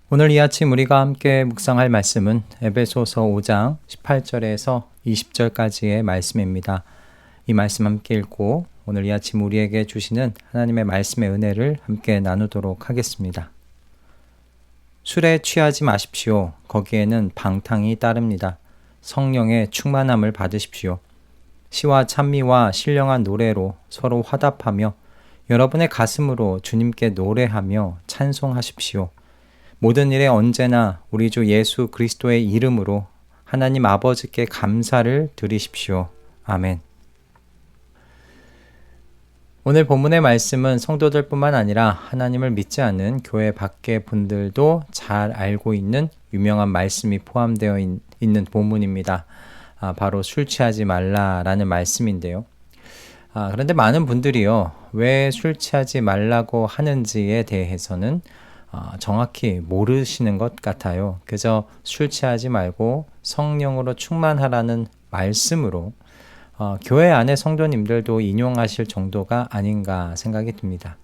오늘 이 아침 우리가 함께 묵상할 말씀은 에베소서 5장 18절에서 20절까지의 말씀입니다. 이 말씀 함께 읽고 오늘 이 아침 우리에게 주시는 하나님의 말씀의 은혜를 함께 나누도록 하겠습니다. 술에 취하지 마십시오. 거기에는 방탕이 따릅니다. 성령의 충만함을 받으십시오. 시와 찬미와 신령한 노래로 서로 화답하며 여러분의 가슴으로 주님께 노래하며 찬송하십시오. 모든 일에 언제나 우리 주 예수 그리스도의 이름으로 하나님 아버지께 감사를 드리십시오. 아멘. 오늘 본문의 말씀은 성도들뿐만 아니라 하나님을 믿지 않는 교회 밖의 분들도 잘 알고 있는 유명한 말씀이 포함되어 있는 본문입니다. 바로 술 취하지 말라라는 말씀인데요. 그런데 많은 분들이요, 왜 술 취하지 말라고 하는지에 대해서는 정확히 모르시는 것 같아요. 그저 술 취하지 말고 성령으로 충만하라는 말씀으로 교회 안의 성도님들도 인용하실 정도가 아닌가 생각이 듭니다.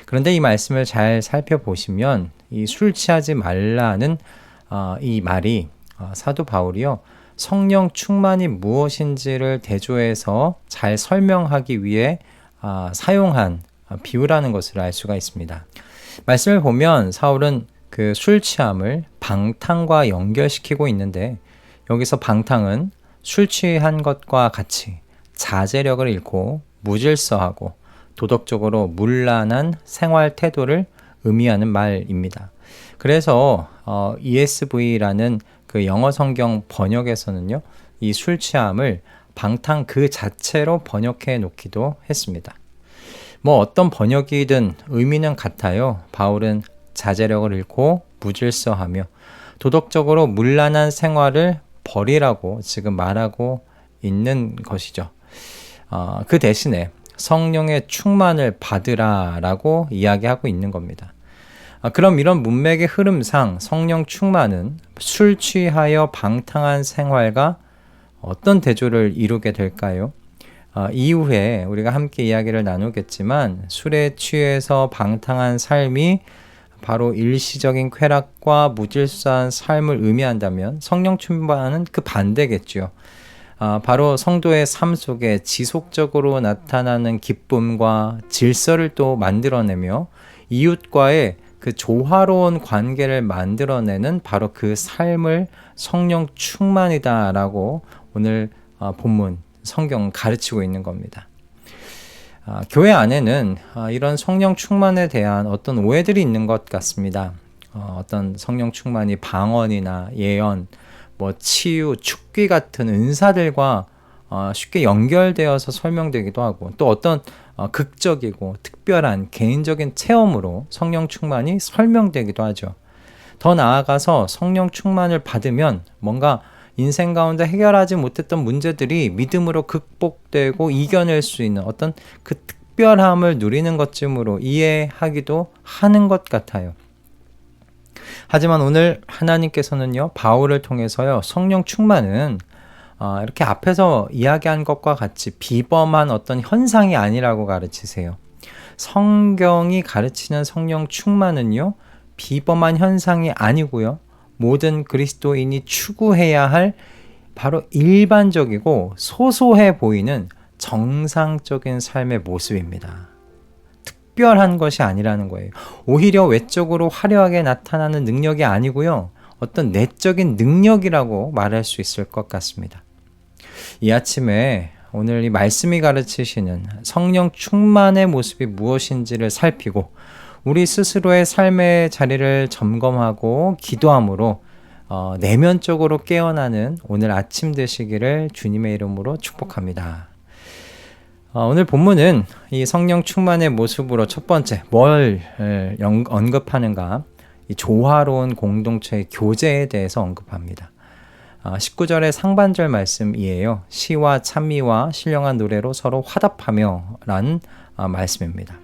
그런데 이 말씀을 잘 살펴보시면 이 술 취하지 말라는 이 말이 사도 바울이요, 성령 충만이 무엇인지를 대조해서 잘 설명하기 위해 사용한 비유라는 것을 알 수가 있습니다. 말씀을 보면 사울은 그 술 취함을 방탕과 연결시키고 있는데, 여기서 방탕은 술 취한 것과 같이 자제력을 잃고 무질서하고 도덕적으로 문란한 생활 태도를 의미하는 말입니다. 그래서 ESV라는 그 영어 성경 번역에서는요, 이 술 취함을 방탕 그 자체로 번역해 놓기도 했습니다. 어떤 번역이든 의미는 같아요. 바울은 자제력을 잃고 무질서하며 도덕적으로 문란한 생활을 버리라고 지금 말하고 있는 것이죠. 그 대신에 성령의 충만을 받으라라고 이야기하고 있는 겁니다. 그럼 이런 문맥의 흐름상 성령 충만은 술 취하여 방탕한 생활과 어떤 대조를 이루게 될까요? 이후에 우리가 함께 이야기를 나누겠지만, 술에 취해서 방탕한 삶이 바로 일시적인 쾌락과 무질서한 삶을 의미한다면 성령 충만은 그 반대겠죠. 바로 성도의 삶 속에 지속적으로 나타나는 기쁨과 질서를 또 만들어내며 이웃과의 그 조화로운 관계를 만들어내는 바로 그 삶을 성령 충만이다라고 오늘 본문 성경은 가르치고 있는 겁니다. 교회 안에는 이런 성령 충만에 대한 어떤 오해들이 있는 것 같습니다. 어떤 성령 충만이 방언이나 예언, 치유, 축기 같은 은사들과 쉽게 연결되어서 설명되기도 하고, 또 어떤 극적이고 특별한 개인적인 체험으로 성령 충만이 설명되기도 하죠. 더 나아가서 성령 충만을 받으면 뭔가 인생 가운데 해결하지 못했던 문제들이 믿음으로 극복되고 이겨낼 수 있는 어떤 그 특별함을 누리는 것쯤으로 이해하기도 하는 것 같아요. 하지만 오늘 하나님께서는요, 바울을 통해서요, 성령 충만은 이렇게 앞에서 이야기한 것과 같이 비범한 어떤 현상이 아니라고 가르치세요. 성경이 가르치는 성령 충만은요, 비범한 현상이 아니고요, 모든 그리스도인이 추구해야 할 바로 일반적이고 소소해 보이는 정상적인 삶의 모습입니다. 특별한 것이 아니라는 거예요. 오히려 외적으로 화려하게 나타나는 능력이 아니고요, 어떤 내적인 능력이라고 말할 수 있을 것 같습니다. 이 아침에 오늘 이 말씀이 가르치시는 성령 충만의 모습이 무엇인지를 살피고 우리 스스로의 삶의 자리를 점검하고 기도함으로 내면적으로 깨어나는 오늘 아침 되시기를 주님의 이름으로 축복합니다. 오늘 본문은 이 성령 충만의 모습으로 첫 번째 뭘 언급하는가? 이 조화로운 공동체의 교제에 대해서 언급합니다. 19절의 상반절 말씀이에요. 시와 찬미와 신령한 노래로 서로 화답하며 라는 말씀입니다.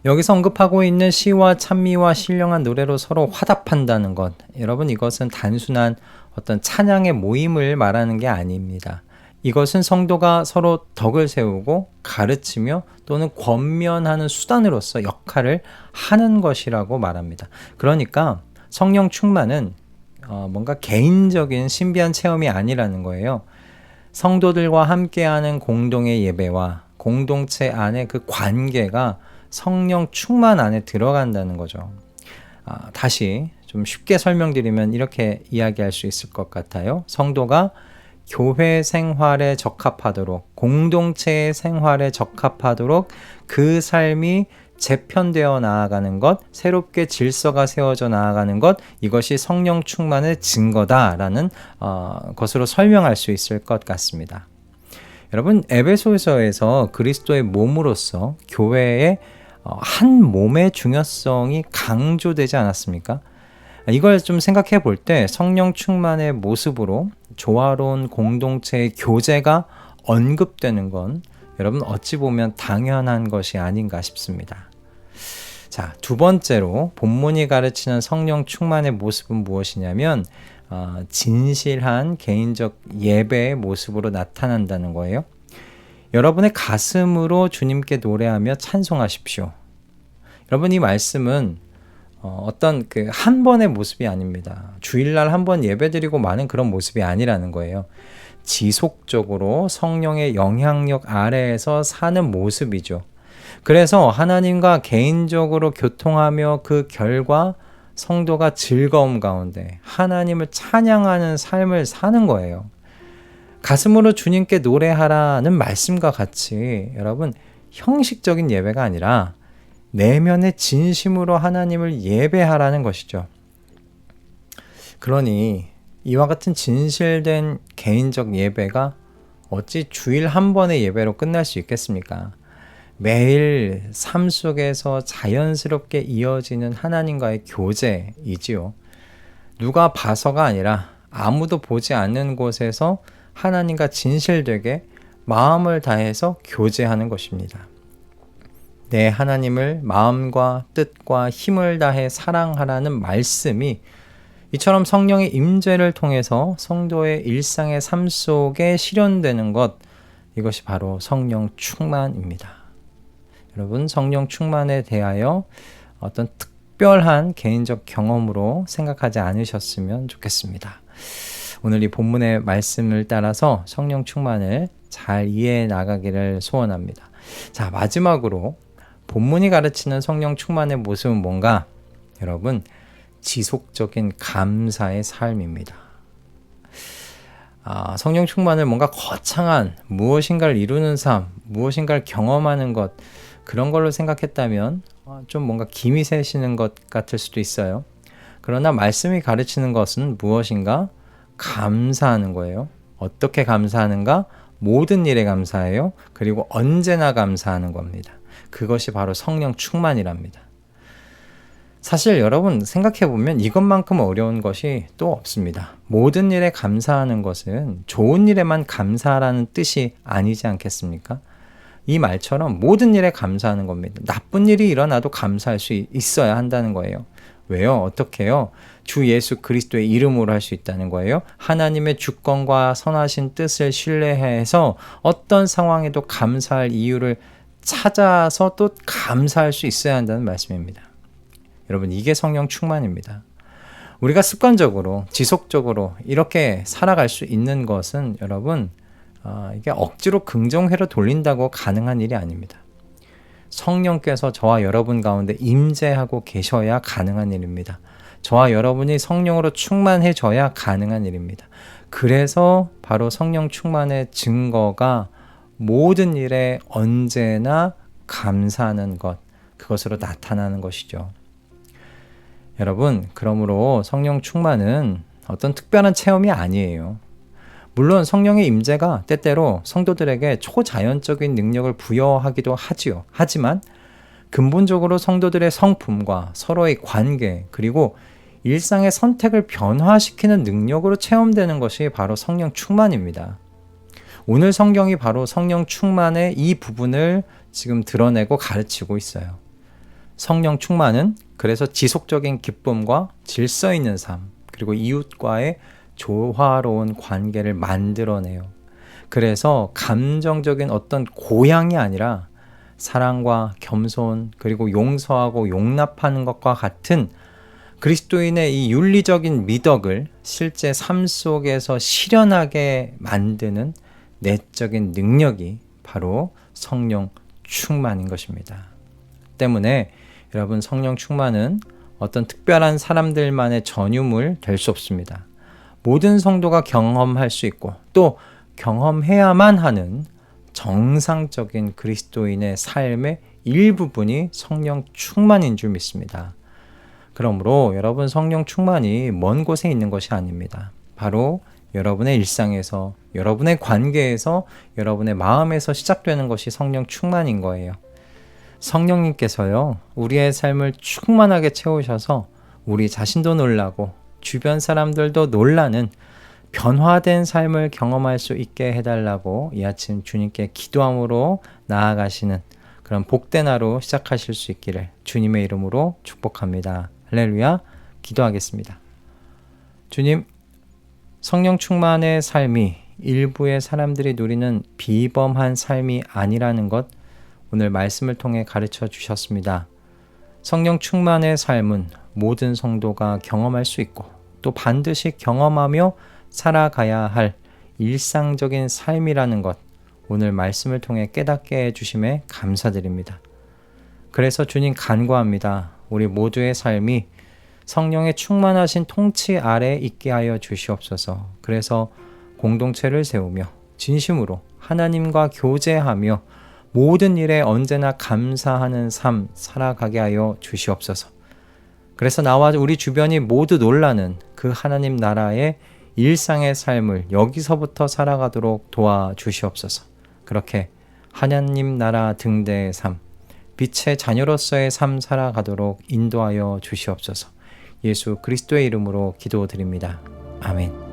여기서 언급하고 있는 시와 찬미와 신령한 노래로 서로 화답한다는 것, 여러분, 이것은 단순한 어떤 찬양의 모임을 말하는 게 아닙니다. 이것은 성도가 서로 덕을 세우고 가르치며 또는 권면하는 수단으로서 역할을 하는 것이라고 말합니다. 그러니까 성령 충만은 뭔가 개인적인 신비한 체험이 아니라는 거예요. 성도들과 함께하는 공동의 예배와 공동체 안의 그 관계가 성령 충만 안에 들어간다는 거죠. 다시 좀 쉽게 설명드리면 이렇게 이야기할 수 있을 것 같아요. 성도가 교회 생활에 적합하도록, 공동체의 생활에 적합하도록 그 삶이 재편되어 나아가는 것, 새롭게 질서가 세워져 나아가는 것, 이것이 성령 충만의 증거다라는 것으로 설명할 수 있을 것 같습니다. 여러분, 에베소서에서 그리스도의 몸으로서 교회의 한 몸의 중요성이 강조되지 않았습니까? 이걸 좀 생각해 볼 때 성령 충만의 모습으로 조화로운 공동체의 교제가 언급되는 건 여러분 어찌 보면 당연한 것이 아닌가 싶습니다. 자, 두 번째로 본문이 가르치는 성령 충만의 모습은 무엇이냐면 진실한 개인적 예배의 모습으로 나타난다는 거예요. 여러분의 가슴으로 주님께 노래하며 찬송하십시오. 여러분, 이 말씀은 어떤 그 한 번의 모습이 아닙니다. 주일날 한 번 예배드리고 마는 그런 모습이 아니라는 거예요. 지속적으로 성령의 영향력 아래에서 사는 모습이죠. 그래서 하나님과 개인적으로 교통하며 그 결과 성도가 즐거움 가운데 하나님을 찬양하는 삶을 사는 거예요. 가슴으로 주님께 노래하라는 말씀과 같이 여러분 형식적인 예배가 아니라 내면의 진심으로 하나님을 예배하라는 것이죠. 그러니 이와 같은 진실된 개인적 예배가 어찌 주일 한 번의 예배로 끝날 수 있겠습니까? 매일 삶 속에서 자연스럽게 이어지는 하나님과의 교제이지요. 누가 봐서가 아니라 아무도 보지 않는 곳에서 하나님과 진실되게 마음을 다해서 교제하는 것입니다. 내 하나님을 마음과 뜻과 힘을 다해 사랑하라는 말씀이 이처럼 성령의 임재를 통해서 성도의 일상의 삶 속에 실현되는 것, 이것이 바로 성령 충만입니다. 여러분, 성령 충만에 대하여 어떤 특별한 개인적 경험으로 생각하지 않으셨으면 좋겠습니다. 오늘 이 본문의 말씀을 따라서 성령 충만을 잘 이해해 나가기를 소원합니다. 자, 마지막으로 본문이 가르치는 성령 충만의 모습은 뭔가? 여러분, 지속적인 감사의 삶입니다. 성령 충만을 뭔가 거창한 무엇인가를 이루는 삶, 무엇인가를 경험하는 것, 그런 걸로 생각했다면 좀 뭔가 김이 새시는 것 같을 수도 있어요. 그러나 말씀이 가르치는 것은 무엇인가? 감사하는 거예요. 어떻게 감사하는가? 모든 일에 감사해요. 그리고 언제나 감사하는 겁니다. 그것이 바로 성령 충만이랍니다. 사실 여러분 생각해보면 이것만큼 어려운 것이 또 없습니다. 모든 일에 감사하는 것은 좋은 일에만 감사하라는 뜻이 아니지 않겠습니까? 이 말처럼 모든 일에 감사하는 겁니다. 나쁜 일이 일어나도 감사할 수 있어야 한다는 거예요. 왜요? 어떻게 해요? 주 예수 그리스도의 이름으로 할 수 있다는 거예요. 하나님의 주권과 선하신 뜻을 신뢰해서 어떤 상황에도 감사할 이유를 찾아서 또 감사할 수 있어야 한다는 말씀입니다. 여러분, 이게 성령 충만입니다. 우리가 습관적으로 지속적으로 이렇게 살아갈 수 있는 것은 여러분 이게 억지로 긍정회로 돌린다고 가능한 일이 아닙니다. 성령께서 저와 여러분 가운데 임재하고 계셔야 가능한 일입니다. 저와 여러분이 성령으로 충만해져야 가능한 일입니다. 그래서 바로 성령 충만의 증거가 모든 일에 언제나 감사하는 것, 그것으로 나타나는 것이죠. 여러분, 그러므로 성령 충만은 어떤 특별한 체험이 아니에요. 물론 성령의 임재가 때때로 성도들에게 초자연적인 능력을 부여하기도 하지요. 하지만 근본적으로 성도들의 성품과 서로의 관계, 그리고 일상의 선택을 변화시키는 능력으로 체험되는 것이 바로 성령 충만입니다. 오늘 성경이 바로 성령 충만의 이 부분을 지금 드러내고 가르치고 있어요. 성령 충만은 그래서 지속적인 기쁨과 질서 있는 삶, 그리고 이웃과의 조화로운 관계를 만들어내요. 그래서 감정적인 어떤 고향이 아니라 사랑과 겸손 그리고 용서하고 용납하는 것과 같은 그리스도인의 이 윤리적인 미덕을 실제 삶 속에서 실현하게 만드는 내적인 능력이 바로 성령 충만인 것입니다. 때문에 여러분, 성령 충만은 어떤 특별한 사람들만의 전유물 될 수 없습니다. 모든 성도가 경험할 수 있고 또 경험해야만 하는 정상적인 그리스도인의 삶의 일부분이 성령 충만인 줄 믿습니다. 그러므로 여러분, 성령 충만이 먼 곳에 있는 것이 아닙니다. 바로 여러분의 일상에서, 여러분의 관계에서, 여러분의 마음에서 시작되는 것이 성령 충만인 거예요. 성령님께서요, 우리의 삶을 충만하게 채우셔서 우리 자신도 놀라고 주변 사람들도 놀라는 변화된 삶을 경험할 수 있게 해달라고 이 아침 주님께 기도함으로 나아가시는 그런 복된 하루 시작하실 수 있기를 주님의 이름으로 축복합니다. 할렐루야. 기도하겠습니다. 주님, 성령 충만의 삶이 일부의 사람들이 누리는 비범한 삶이 아니라는 것 오늘 말씀을 통해 가르쳐 주셨습니다. 성령 충만의 삶은 모든 성도가 경험할 수 있고 또 반드시 경험하며 살아가야 할 일상적인 삶이라는 것 오늘 말씀을 통해 깨닫게 해주심에 감사드립니다. 그래서 주님 간구합니다. 우리 모두의 삶이 성령의 충만하신 통치 아래 있게 하여 주시옵소서. 그래서 공동체를 세우며 진심으로 하나님과 교제하며 모든 일에 언제나 감사하는 삶 살아가게 하여 주시옵소서. 그래서 나와 우리 주변이 모두 놀라는 그 하나님 나라의 일상의 삶을 여기서부터 살아가도록 도와주시옵소서. 그렇게 하나님 나라 등대의 삶, 빛의 자녀로서의 삶 살아가도록 인도하여 주시옵소서. 예수 그리스도의 이름으로 기도드립니다. 아멘.